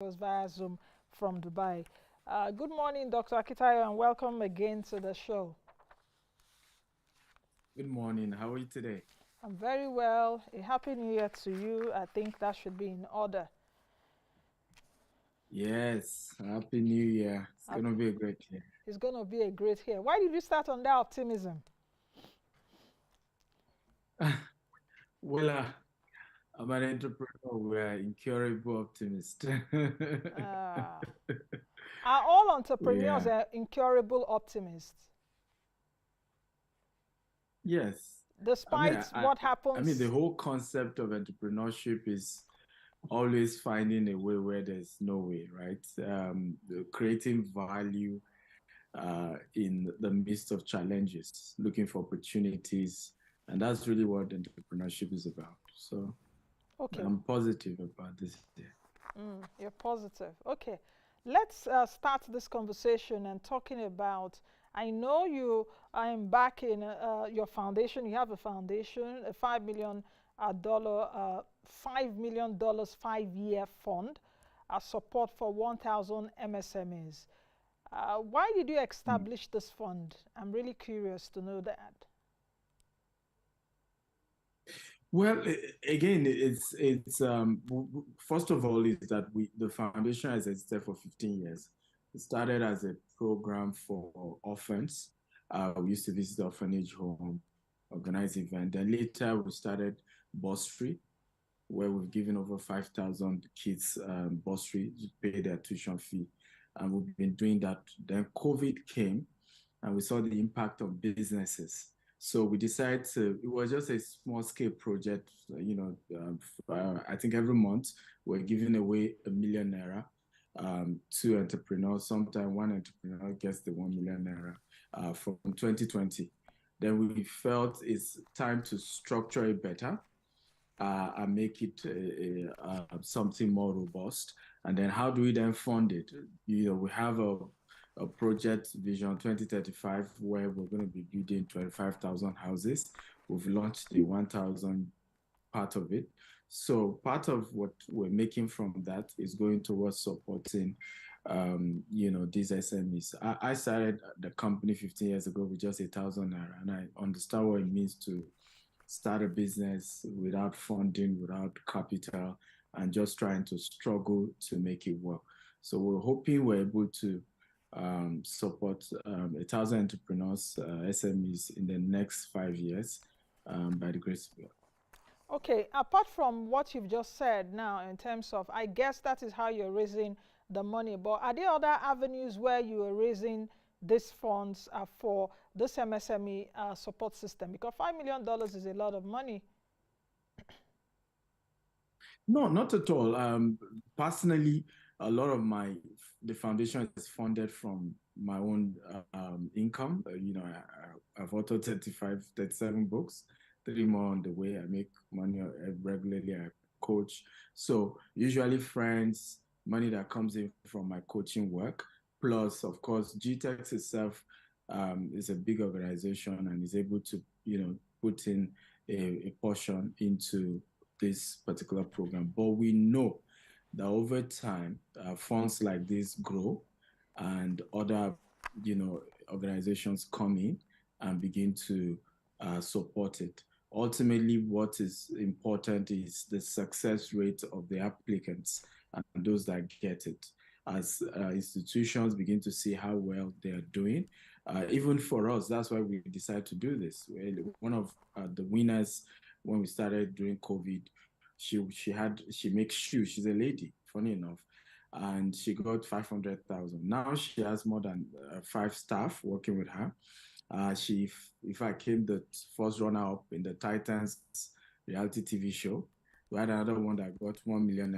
was via Zoom from Dubai. Good morning, Dr. Akitayo, and welcome again to the show. Good morning. How are you today? I'm very well. A happy new year to you. I think that should be in order. Yes, Happy New Year. It's gonna Happy. be a great year. It's going to be a great year. Why did you start on that optimism? Well, I'm an entrepreneur. We're incurable optimist. Uh, are all entrepreneurs Yeah. incurable optimists? Yes. I mean, Despite what the happens, whole concept of entrepreneurship is always finding a way where there's no way, right? Creating value in the midst of challenges, looking for opportunities, and that's really what entrepreneurship is about. So. okay, I'm positive about this year. you're positive. Okay, let's start this conversation and talking about. I know you are embarking your foundation. You have a foundation, a $5 million 5-year fund, support for 1,000 MSMEs. Why did you Mm. establish this fund? I'm really curious to know that. Well, again, first of all is that the foundation has existed for 15 years. It started as a program for orphans. We used to visit the orphanage home, organize events. Then later we started bursary, where we've given over 5,000 kids bursary to pay their tuition fee. And we've been doing that. Then COVID came and we saw the impact on businesses. So we decided to, it was just a small scale project, I think every month we're giving away ₦1 million to entrepreneurs. Sometimes one entrepreneur gets the ₦1 million from 2020. Then we felt it's time to structure it better and make it something more robust. And then how do we then fund it? We have a project Vision 2035 where we're going to be building 25,000 houses. We've launched the 1,000 part of it. So part of what we're making from that is going towards supporting, these SMEs. I started the company 15 years ago with just ₦1,000, and I understand what it means to start a business without funding, without capital, and just trying to struggle to make it work. So we're hoping we're able to support 1,000 entrepreneurs, SMEs in the next 5 years by the grace of God. Okay, apart from what you've just said now, in terms of, I guess that is how you're raising the money, but are there other avenues where you are raising these funds for this MSME support system? Because $5 million is a lot of money. No, not at all. Personally, a lot of the foundation is funded from my own income. I've authored 35, 37 books, three more on the way. I make money regularly. I coach. So usually friends, money that comes in from my coaching work. Plus, of course, GTEx itself is a big organization and is able to, put in a portion into this particular program. But we know that over time, funds like this grow and other, organizations come in and begin to support it. Ultimately, what is important is the success rate of the applicants and those that get it. As institutions begin to see how well they are doing, even for us, that's why we decided to do this. One of the winners when we started during COVID, she makes shoes. She's a lady, funny enough, and she got 500,000. Now she has more than five staff working with her. She, in fact, came the first runner up in the Titans reality TV show. We had another one that got ₦1 million.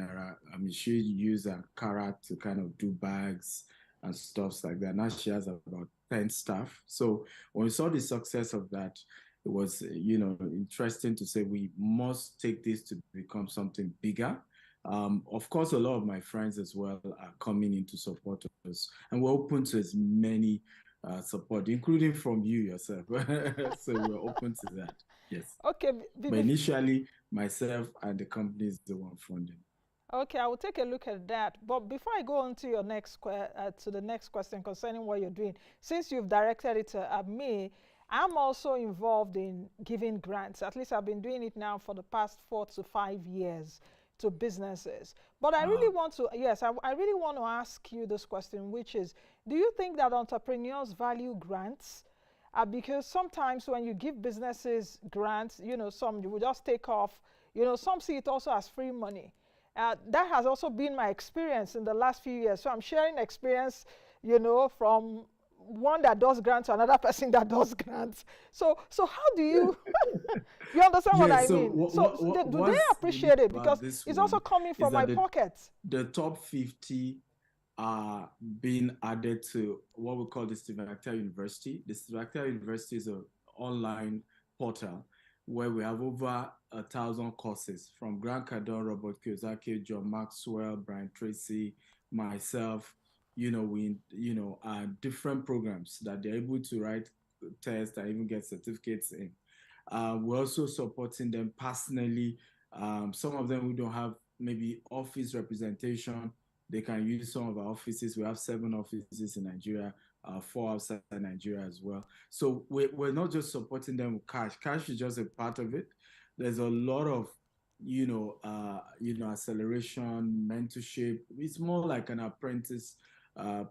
I mean, she used a carrot to kind of do bags and stuffs like that. Now she has about 10 staff. So when we saw the success of that, it was, interesting to say we must take this to become something bigger. Of course, a lot of my friends as well are coming in to support us, and we're open to as many support, including from you yourself. So we're open to that. Yes. Okay, But initially, myself and the company is the one funding. Okay, I will take a look at that. But before I go on to your to the next question concerning what you're doing, since you've directed it at me, I'm also involved in giving grants. At least I've been doing it now for the past 4 to 5 years to businesses. But I really want to, yes, I really want to ask you this question, which is, do you think that entrepreneurs value grants? Because sometimes when you give businesses grants, some you will just take off. Some see it also as free money. That has also been my experience in the last few years. So I'm sharing experience, from one that does grants to another person that does grants. So how do you you understand what Yeah, I so mean? So do they what's unique appreciate it about because this it's also one coming is from my that pocket? the top 50 are being added to what we call the Stephen Akintayo University. The Stephen Akintayo University is an online portal where we have over 1,000 courses from Grant Cardone, Robert Kiyosaki, John Maxwell, Brian Tracy, myself. We different programs that they're able to write tests and even get certificates in. We're also supporting them personally. Some of them who don't have maybe office representation, they can use some of our offices. We have 7 offices in Nigeria, 4 outside Nigeria as well. So we're not just supporting them with cash. Cash is just a part of it. There's a lot of acceleration, mentorship. It's more like an apprentice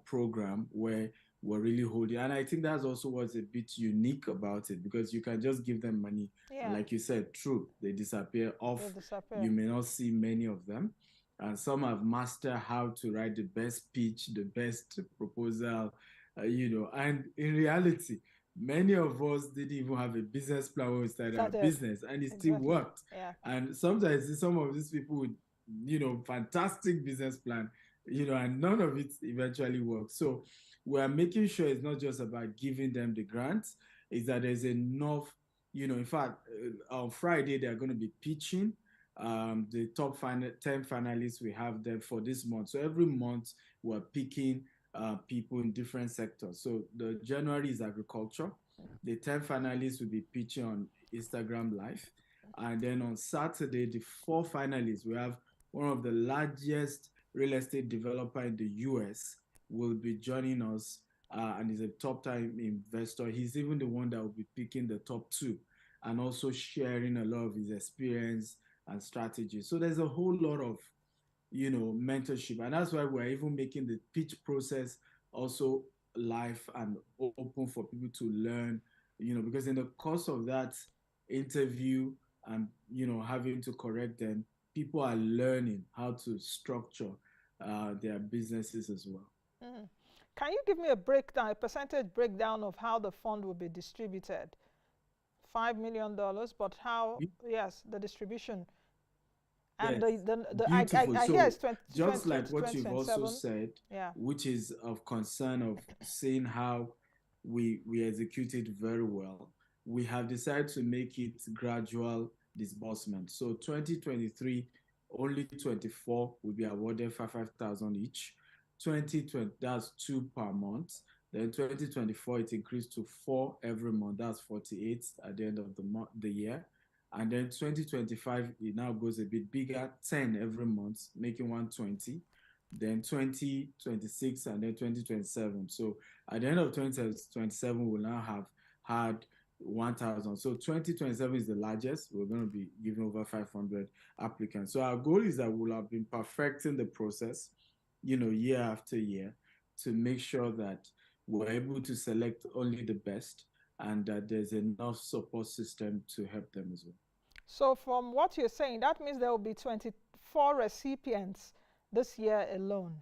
program where we're really holding. And I think that's also what's a bit unique about it, because you can just give them money. And Yeah, like you said, true, they disappear they off. You disappear. may not see many of them. And some have mastered how to write the best pitch, the best proposal, and in reality, many of us didn't even have a business plan when we started our Started. business, and it still Exactly. worked. Yeah. And sometimes some of these people with, fantastic business plan, and none of it eventually works. So we're making sure it's not just about giving them the grants, is that there's enough, in fact, on Friday, they're going to be pitching the top 10 finalists we have there for this month. So every month we're picking people in different sectors. So the January is agriculture. The 10 finalists will be pitching on Instagram Live. And then on Saturday, the 4 finalists, we have one of the largest real estate developer in the US will be joining us, and he's a top time investor. He's even the one that will be picking the top 2 and also sharing a lot of his experience and strategy. So there's a whole lot of, mentorship. And that's why we're even making the pitch process also live and open for people to learn, because in the course of that interview and, having to correct them, people are learning how to structure their businesses as well. Mm. Can you give me a breakdown, a percentage breakdown of how the fund will be distributed? $5 million, but how? Yes, the distribution. And Yes, I beautiful. I hear So it's 20, just 20 like to what you've also 2027. said, Yeah. which is of concern of seeing how we execute it very well, we have decided to make it gradual disbursement. So 2023, only 24 will be awarded 5,000 each. 2020, that's 2 per month. Then 2024, it increased to 4 every month. That's 48 at the end of the year. And then 2025, it now goes a bit bigger, 10 every month, making 120. Then 2026 and then 2027. So at the end of 2027, we'll now have had 1,000. So 2027 is the largest. We're going to be giving over 500 applicants. So our goal is that we'll have been perfecting the process, year after year, to make sure that we're able to select only the best and that there's enough support system to help them as well. So from what you're saying, that means there will be 24 recipients this year alone.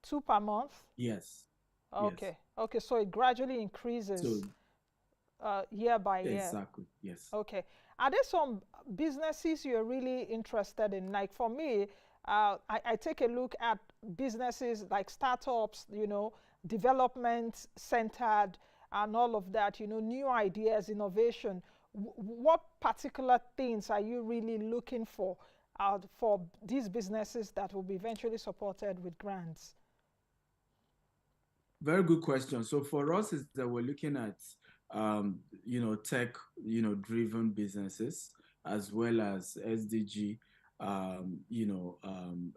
2 per month? Yes, yes. Okay. Okay, so it gradually So increases year by year. exactly, yes. Okay. Are there some businesses you're really interested in? Like for me, I take a look at businesses like startups, development centered and all of that, new ideas, innovation. What particular things are you really looking for these businesses that will be eventually supported with grants? Very good question. So for us is that we're looking at tech, driven businesses as well as SDG.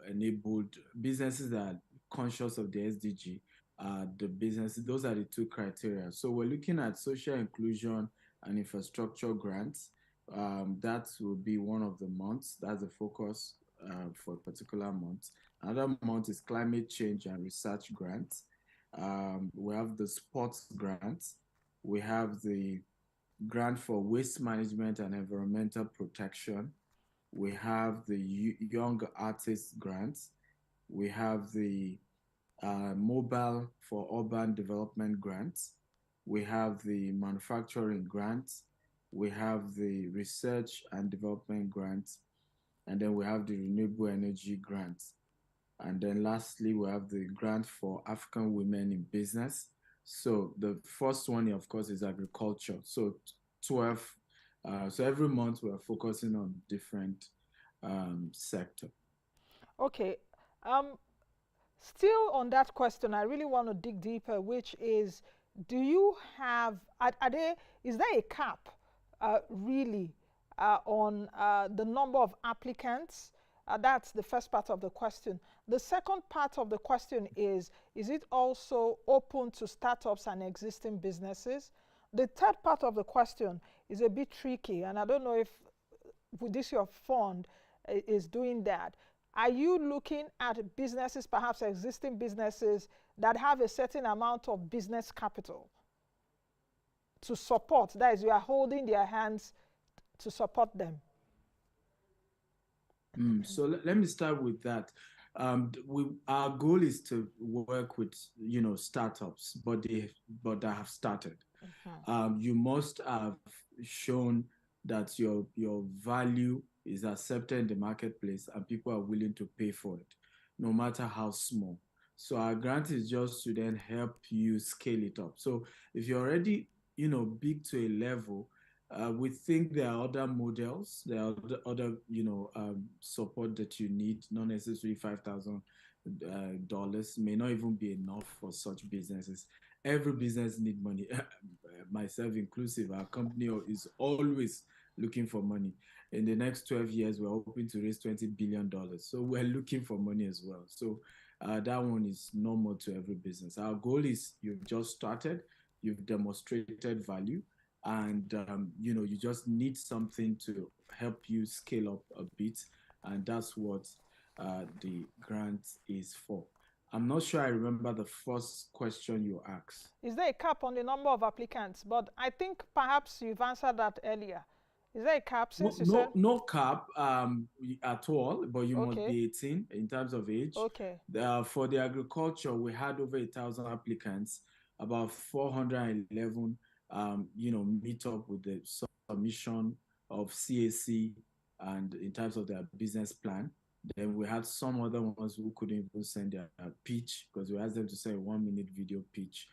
enabled businesses that are conscious of the SDG. The businesses, those are the two criteria. So we're looking at social inclusion and infrastructure grants. That will be one of the months. That's the focus for a particular month. Another month is climate change and research grants. We have the sports grants. We have the grant for waste management and environmental protection. We have the Young Artists Grants. We have the Mobile for Urban Development Grants. We have the Manufacturing Grants. We have the Research and Development Grants. And then we have the Renewable Energy Grants. And then lastly, we have the grant for African women in business. So the first one, of course, is agriculture. So 12, so every month we are focusing on different sector. Okay. Um, Still on that question, I really want to dig deeper, which is, do you have, are there, is there a cap really on the number of applicants? That's the first part of the question. The second part of the question is it also open to startups and existing businesses? The third part of the question is a bit tricky, and I don't know if with this your fund is doing that. Are you looking at businesses, perhaps existing businesses, that have a certain amount of business capital to support? That is, you are holding their hands to support them. So let me start with that. Our goal is to work with startups, but that have started. You must have shown that your value is accepted in the marketplace and people are willing to pay for it, no matter how small. So our grant is just to then help you scale it up. So if you're already, big to a level, we think there are other models, there are other support that you need, not necessarily $5,000 may not even be enough for such businesses. Every business need money, myself inclusive. Our company is always looking for money. In the next 12 years, we're hoping to raise $20 billion. So we're looking for money as well. So that one is normal to every business. Our goal is you've just started, you've demonstrated value, and you just need something to help you scale up a bit, and that's what the grant is for. I'm not sure I remember the first question you asked. Is there a cap on the number of applicants? But I think perhaps you've answered that earlier. Is there a cap No, since you said? no cap at all, but you must Okay, be 18 in terms of age. okay. For the agriculture, we had over 1,000 applicants, about 411, meet up with the submission of CAC and in terms of their business plan. Then we had some other ones who couldn't even send their pitch because we asked them to send a 1 minute video pitch.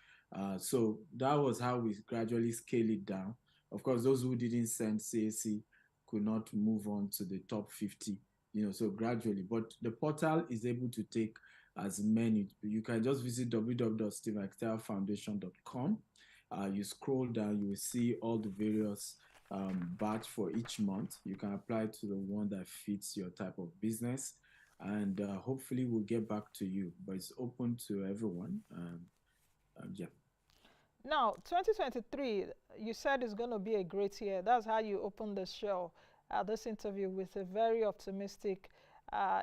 So that was how we gradually scale it down. Of course, those who didn't send CAC could not move on to the top 50, so gradually. But the portal is able to take as many. You can just visit www.steveakintayofoundation.com. You scroll down, you will see all the various batch for each month. You can apply to the one that fits your type of business, and hopefully we'll get back to you. But it's open to everyone. Yeah. Now, 2023, you said is going to be a great year. That's how you opened the show, this interview, with a very optimistic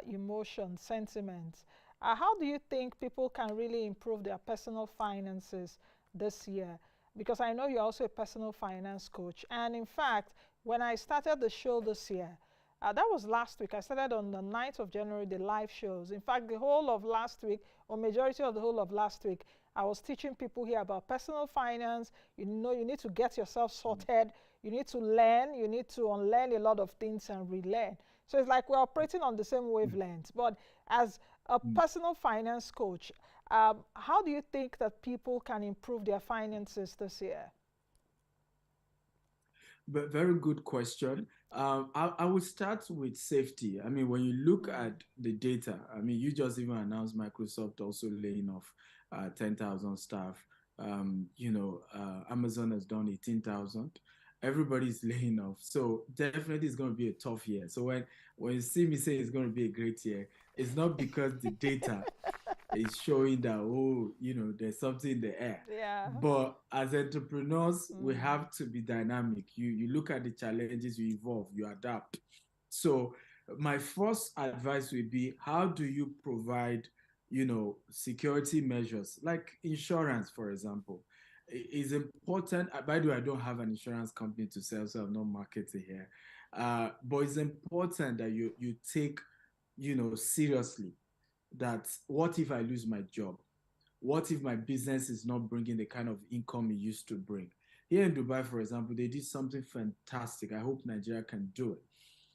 emotion, sentiment. How do you think people can really improve their personal finances this year? Because I know you're also a personal finance coach. And in fact, when I started the show this year, that was last week. I started on the 9th of January, the live shows. In fact, the whole of last week, or majority of the whole of last week, I was teaching people here about personal finance. You know, you need to get yourself sorted. You need to learn. You need to unlearn a lot of things and relearn. So it's like we're operating on the same wavelength. But as a personal finance coach, how do you think that people can improve their finances this year? But very good question. I would start with safety. I mean, when you look at the data, I mean, you just even announced Microsoft also laying off 10,000 staff. Amazon has done 18,000. everybody's laying off. So definitely it's going to be a tough year. So when you see me say it's going to be a great year, it's not because the data is showing that, oh, there's something in the air. Yeah. But as entrepreneurs, we Mm. have to be dynamic. You look at the challenges, you evolve, you adapt. So my first advice would be, how do you provide, security measures like insurance, for example? Is important. By the way, I don't have an insurance company to sell, so I'm not marketing here. But it's important that you take, seriously, that what if I lose my job? What if my business is not bringing the kind of income it used to bring? Here in Dubai, for example, they did something fantastic. I hope Nigeria can do it,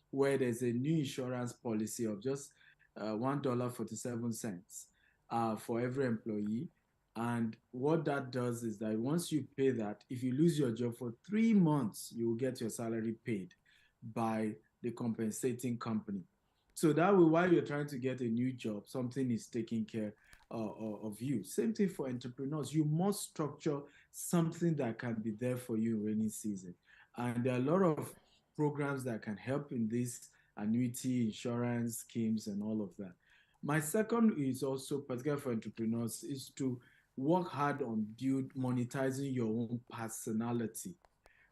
where there's a new insurance policy of just $1.47 for every employee. And what that does is that once you pay that, if you lose your job for 3 months, you will get your salary paid by the compensating company. So that way, while you're trying to get a new job, something is taking care of you. Same thing for entrepreneurs. You must structure something that can be there for you in rainy season. And there are a lot of programs that can help in this annuity insurance schemes and all of that. My second is also, particularly for entrepreneurs, is to work hard on build monetizing your own personality.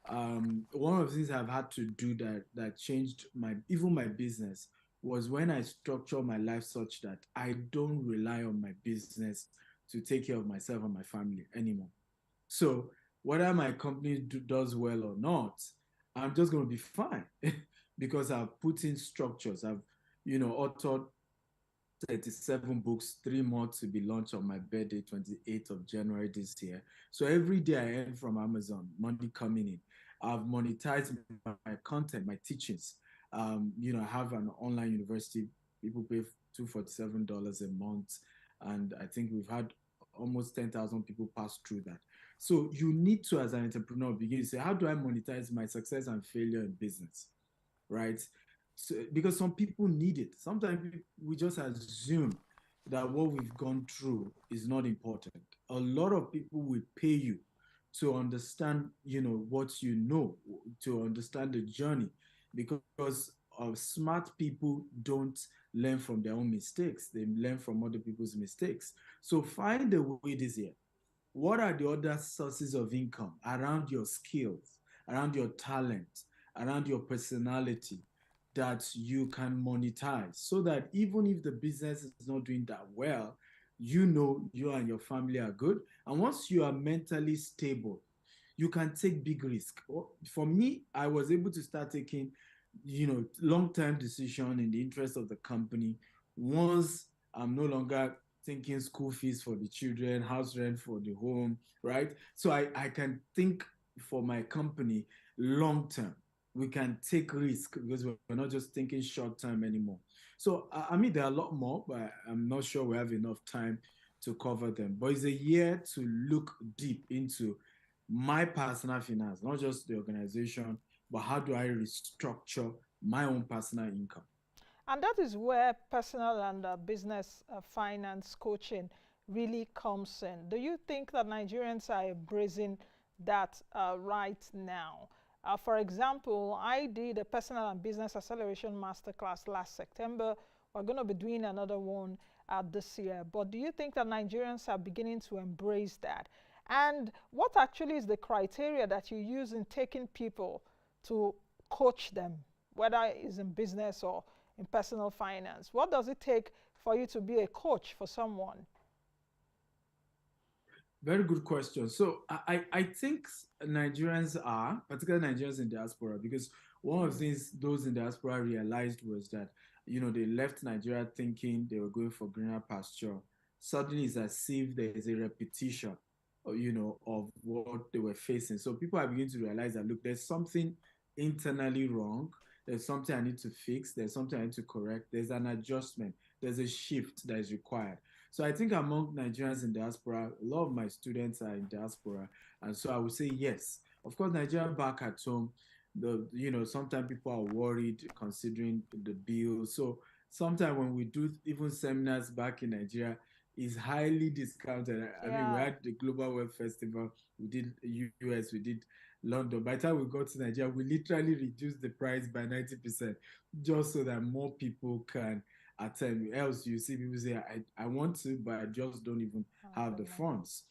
One of the things I've had to do that changed my business was when I structure my life such that I don't rely on my business to take care of myself and my family anymore. So whether my company does well or not, I'm just going to be fine because I've put in structures. I've, authored 37 books, three more to be launched on my birthday, 28th of January this year. So every day I earn from Amazon, money coming in. I've monetized my content, my teachings. I have an online university. People pay $247 a month. And I think we've had almost 10,000 people pass through that. So you need to, as an entrepreneur, begin to say, how do I monetize my success and failure in business? Right? So, because some people need it. Sometimes we just assume that what we've gone through is not important. A lot of people will pay you to understand, what to understand the journey, because smart people don't learn from their own mistakes. They learn from other people's mistakes. So find a way this year. What are the other sources of income around your skills, around your talent, around your personality that you can monetize, so that even if the business is not doing that well, you and your family are good. And once you are mentally stable, you can take big risk. For me, I was able to start taking, long-term decision in the interest of the company once I'm no longer thinking school fees for the children, house rent for the home, right? So I can think for my company long term. We can take risk because we're not just thinking short term anymore. So I mean, there are a lot more, but I'm not sure we have enough time to cover them. But it's a year to look deep into my personal finance, not just the organization, but how do I restructure my own personal income? And that is where personal and business finance coaching really comes in. Do you think that Nigerians are embracing that right now? For example, I did a personal and business acceleration masterclass last September. We're going to be doing another one this year. But do you think that Nigerians are beginning to embrace that? And what actually is the criteria that you use in taking people to coach them, whether it's in business or in personal finance? What does it take for you to be a coach for someone? Very good question. So I think Nigerians are, particularly Nigerians in diaspora, because one of the Mm. things those in diaspora realized was that, they left Nigeria thinking they were going for greener pasture. Suddenly it's as if there is a repetition, of what they were facing. So people are beginning to realize that, look, there's something internally wrong. There's something I need to fix. There's something I need to correct. There's an adjustment. There's a shift that is required. So I think among Nigerians in diaspora, a lot of my students are in diaspora, and so I would say yes. Of course, Nigerian back at home, sometimes people are worried considering the bill. So sometimes when we do even seminars back in Nigeria, is highly discounted. I mean, we Yeah. had the Global Web Festival, we did US, we did London. By the time we got to Nigeria, we literally reduced the price by 90% just so that more people can attend. Else, you see people say, I want to, but I just don't even have The the money. funds.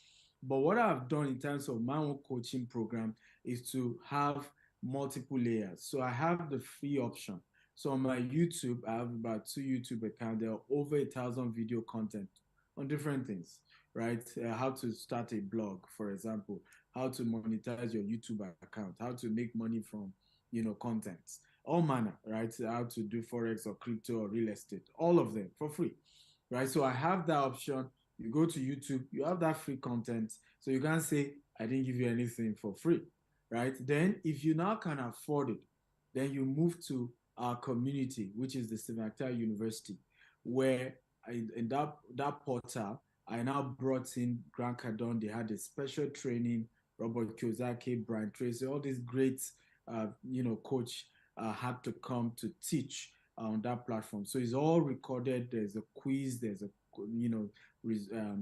But what I've done in terms of my own coaching program is to have multiple layers. So I have the free option. So on my YouTube, I have about 2 YouTube accounts. There are over 1,000 video content on different things, right? How to start a blog, for example, how to monetize your YouTube account, how to make money from, content, all manner, right? How to do forex or crypto or real estate, all of them for free, right? So I have that option. You go to YouTube, you have that free content, so you can't say I didn't give you anything for free, right? Then if you now can afford it, then you move to our community, which is the Stephen Akintayo University, where in that portal, I now brought in Grant Cardone. They had a special training. Robert Kiyosaki, Brian Tracy, all these great, coach had to come to teach on that platform. So it's all recorded. There's a quiz. There's a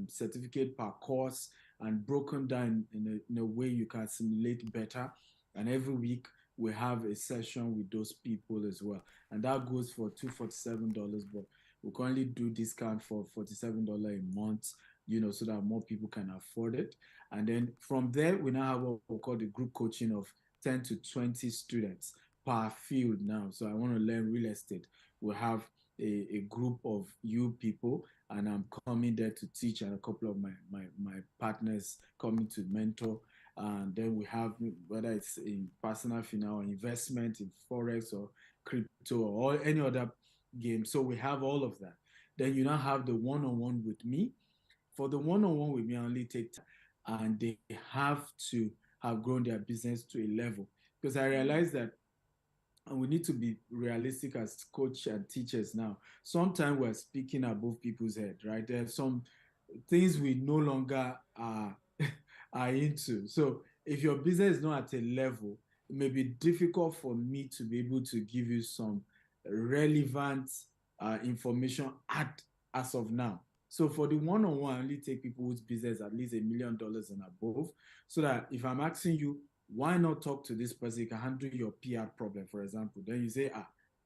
certificate per course, and broken down in a way you can assimilate better. And every week we have a session with those people as well, and that goes for $247. But we currently do discount for $47 a month, so that more people can afford it. And then from there, we now have what we call the group coaching of 10 to 20 students per field now. So I want to learn real estate. We have a group of you people, and I'm coming there to teach, and a couple of my partners coming to mentor. And then we have, whether it's in personal finance or investment in forex or crypto or any other game. So we have all of that. Then you now have the one-on-one with me. For the one-on-one with me, I only take time, and they have to have grown their business to a level, because I realize that, and we need to be realistic as coach and teachers now. Sometimes we're speaking above people's head, right? There are some things we no longer are into. So if your business is not at a level, it may be difficult for me to be able to give you some relevant information as of now. So for the one-on-one, I only take people whose business at least $1 million and above, so that if I'm asking you, why not talk to this person? You can handle your PR problem, for example. Then you say,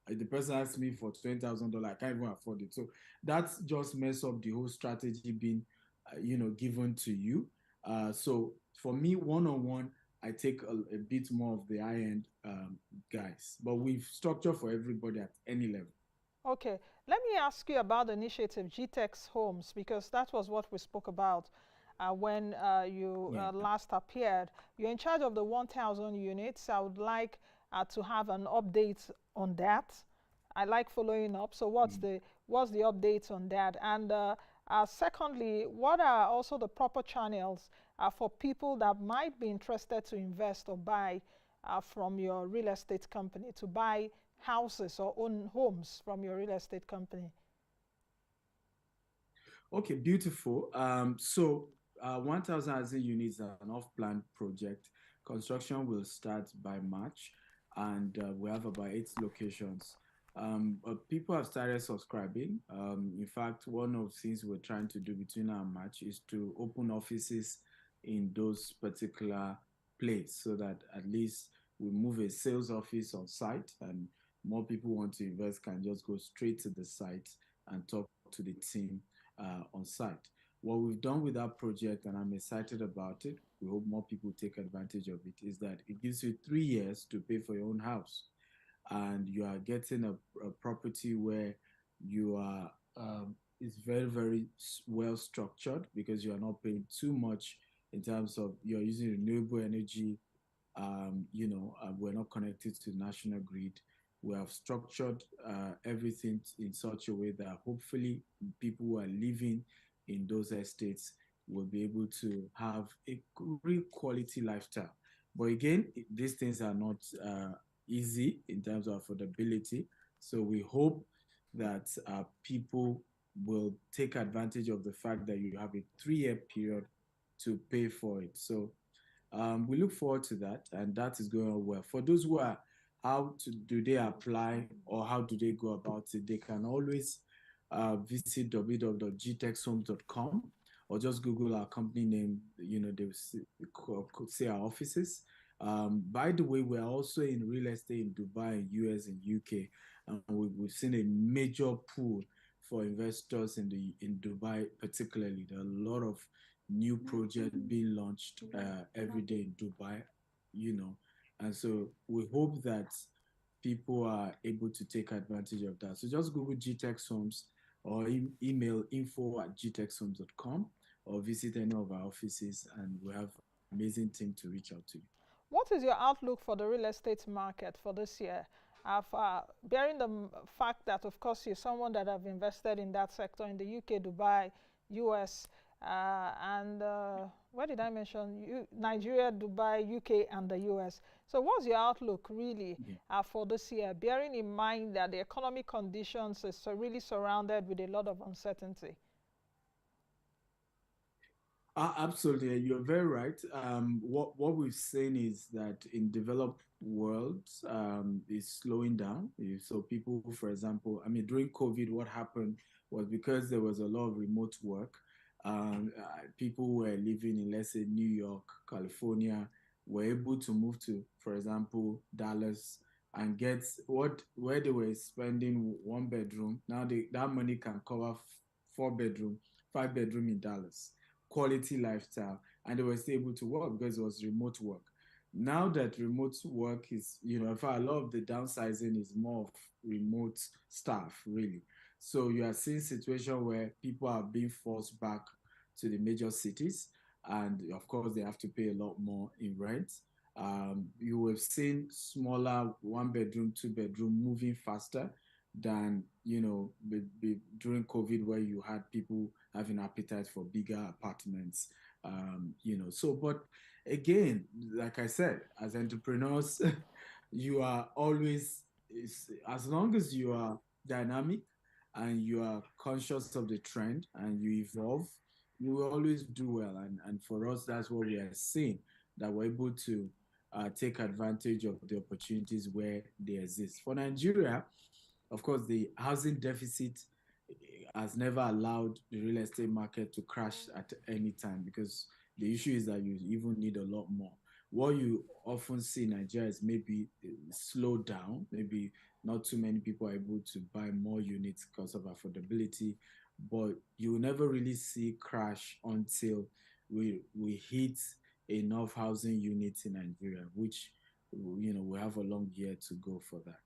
the person asked me for $20,000. I can't even afford it. So that's just mess up the whole strategy being, given to you. So for me, one-on-one, I take a bit more of the high-end guys, but we've structured for everybody at any level. Okay, let me ask you about the initiative GTEx Homes, because that was what we spoke about when you Yeah. last appeared. You're in charge of the 1,000 units. I would like to have an update on that. I like following up. So what's the update on that? And secondly, what are also the proper channels for people that might be interested to invest or buy from your real estate company, to buy houses or own homes from your real estate company? Okay, beautiful. So 1,000 housing units are an off-plan project. Construction will start by March, and we have about 8 locations. People have started subscribing. In fact, one of the things we're trying to do between now and March is to open offices in those particular places, so that at least we move a sales office on site, and more people want to invest can just go straight to the site and talk to the team on site. What we've done with that project, and I'm excited about it, we hope more people take advantage of it, is that it gives you 3 years to pay for your own house. And you are getting a property where you are, it's very, very well structured, because you are not paying too much in terms of you're using renewable energy. We're not connected to the national grid. We have structured everything in such a way that hopefully people who are living in those estates will be able to have a real quality lifestyle. But again, these things are not easy in terms of affordability. So we hope that people will take advantage of the fact that you have a 3 year period to pay for it. So we look forward to that, and that is going on well. For those who are, do they apply, or how do they go about it? They can always visit www.gtexhomes.com, or just Google our company name. They will see our offices. By the way, we're also in real estate in Dubai, US, and UK, and we've seen a major pool for investors in Dubai, particularly. There are a lot of new projects being launched every day in Dubai, and so we hope that people are able to take advantage of that. So just Google GTEX Homes or email info@gtexhomes.com or visit any of our offices, and we have an amazing team to reach out to you. What is your outlook for the real estate market for this year? Bearing the fact that, of course, you're someone that have invested in that sector in the UK, Dubai, US, and where did I mention? Nigeria, Dubai, UK, and the US. So what's your outlook really for this year, bearing in mind that the economic conditions is really surrounded with a lot of uncertainty? Absolutely, you're very right. What we've seen is that in developed worlds, is slowing down. So people, for example, I mean, during COVID, what happened was because there was a lot of remote work. People who were living in, let's say, New York, California, were able to move to, for example, Dallas, and get where they were spending one bedroom. Now that money can cover 4 bedroom, 5 bedroom in Dallas, quality lifestyle, and they were still able to work because it was remote work. Now that remote work is, in fact, a lot of the downsizing is more of remote staff, really. So you are seeing situation where people are being forced back to the major cities, and of course they have to pay a lot more in rent. You have seen smaller 1 bedroom, 2 bedroom moving faster than during COVID, where you had people having appetite for bigger apartments. So but again, like I said, as entrepreneurs, you are always, as long as you are dynamic and you are conscious of the trend and you evolve, you will always do well. And for us, that's what we are seeing, that we're able to take advantage of the opportunities where they exist. For Nigeria, of course, the housing deficit has never allowed the real estate market to crash at any time, because the issue is that you even need a lot more. What you often see in Nigeria is maybe slow down, maybe not too many people are able to buy more units because of affordability, but you will never really see crash until we hit enough housing units in Nigeria, which we have a long year to go for that.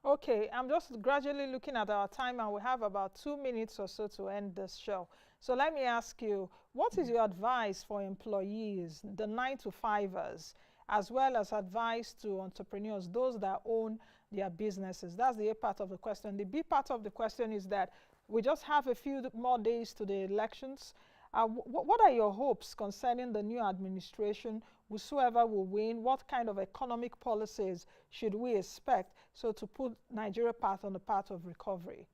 Okay, I'm just gradually looking at our time, and we have about 2 minutes or so to end this show. So let me ask you, what is your advice for employees, the 9 to 5ers, as well as advice to entrepreneurs, those that own their businesses? That's the A part of the question. The B part of the question is that we just have a few more days to the elections. What are your hopes concerning the new administration, whosoever will win? What kind of economic policies should we expect so to put Nigeria path on the path of recovery?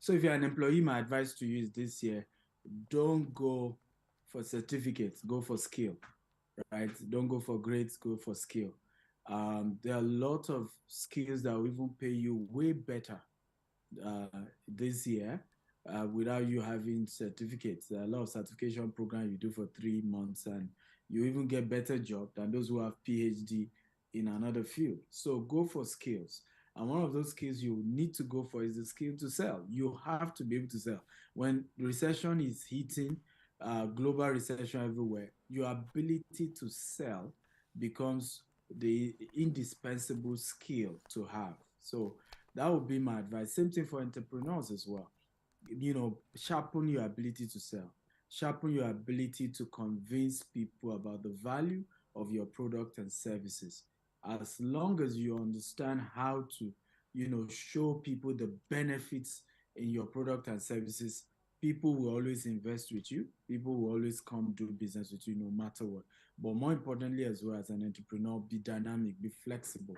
So if you're an employee, my advice to you is this year, don't go for certificates, go for skill, right? Don't go for grades, go for skill. There are a lot of skills that will even pay you way better uh, this year without you having certificates. There are a lot of certification programs you do for 3 months, and you even get better job than those who have PhD in another field. So go for skills. And one of those skills you need to go for is the skill to sell. You have to be able to sell. When recession is hitting, global recession everywhere, your ability to sell becomes the indispensable skill to have. So that would be my advice. Same thing for entrepreneurs as well. Sharpen your ability to sell, sharpen your ability to convince people about the value of your product and services. As long as you understand how to, show people the benefits in your product and services, people will always invest with you. People will always come do business with you no matter what. But more importantly, as well, as an entrepreneur, be dynamic, be flexible,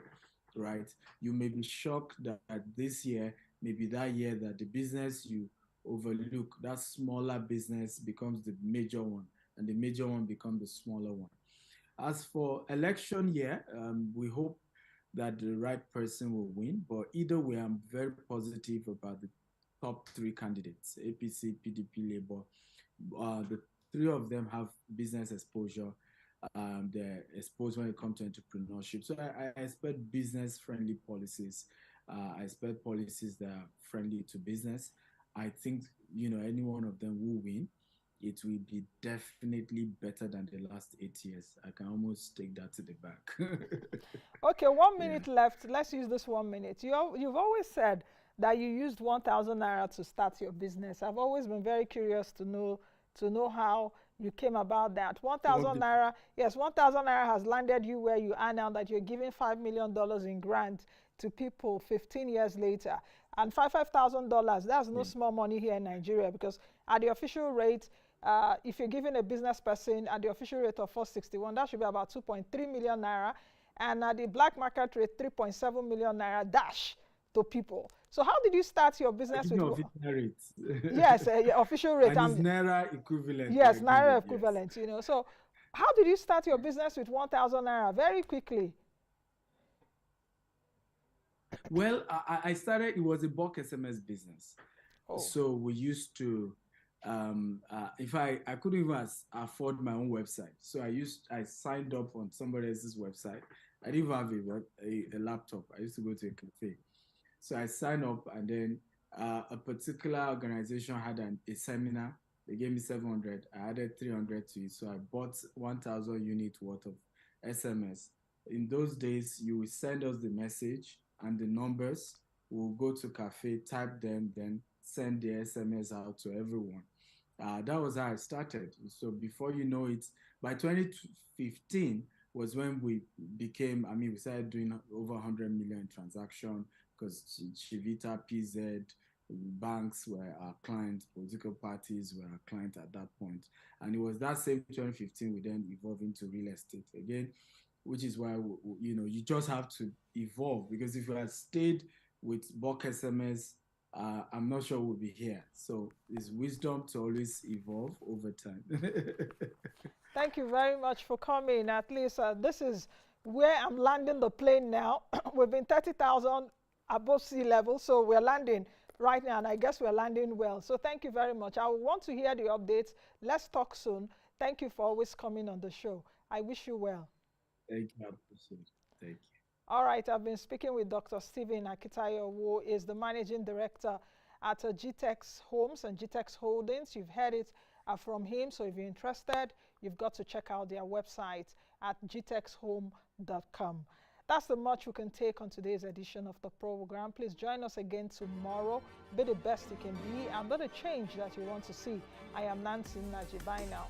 right? You may be shocked that this year, maybe that year, that the business you overlook, that smaller business becomes the major one, and the major one becomes the smaller one. As for election year, we hope that the right person will win. But either way, I'm very positive about the top three candidates: APC, PDP, Labour. The three of them have business exposure. they're exposed when it comes to entrepreneurship. So I expect business-friendly policies. I expect policies that are friendly to business. I think, any one of them will win. It will be definitely better than the last 8 years. I can almost take that to the bank. Okay, 1 minute Yeah. left. Let's use this 1 minute. You've always said that you used 1,000 naira to start your business. I've always been very curious to know how you came about that. 1,000 naira, yes, 1,000 naira has landed you where you are now, that you're giving $5 million in grant to people 15 years later. And $5,000, that's no Yeah. small money here in Nigeria, because at the official rate, if you're giving a business person at the official rate of 461, that should be about 2.3 million naira. And at the black market rate, 3.7 million naira dash to people. So how did you start your I business give with? you official rates. Yes, your official rate. And it's Naira equivalent Yes, we're naira giving, yes. equivalent. So how did you start your business with 1,000 naira? Very quickly. Well, I started, it was a bulk SMS business. Oh, So we used to, if I couldn't even afford my own website. So I signed up on somebody else's website. I didn't even have a laptop. I used to go to a cafe. So I signed up, and then a particular organization had a seminar. They gave me 700. I added 300 to it. So I bought 1,000 units worth of SMS. In those days, you would send us the message and the numbers. We'll go to cafe, type them, then send the SMS out to everyone. That was how I started. So before you know it, by 2015 was when we we started doing over 100 million transactions, because Chivita, PZ, banks were our clients, political parties were our clients at that point. And it was that same 2015 we then evolved into real estate again, which is why, you just have to evolve, because if you had stayed with bulk SMS, I'm not sure we'll be here. So it's wisdom to always evolve over time. thank you very much for coming. At least this is where I'm landing the plane now. We've been 30,000 above sea level, so we're landing right now, and I guess we're landing well. So thank you very much. I want to hear the updates. Let's talk soon. Thank you for always coming on the show. I wish you well. Thank you. I appreciate it. Thank you. All right, I've been speaking with Dr. Stephen Akintayo, who is the managing director at GTEX Homes and GTEX Holdings. You've heard it from him, so if you're interested, you've got to check out their website at gtexhome.com. That's the much we can take on today's edition of the program. Please join us again tomorrow. Be the best you can be and be the change that you want to see. I am Nancy Naji. Bye now.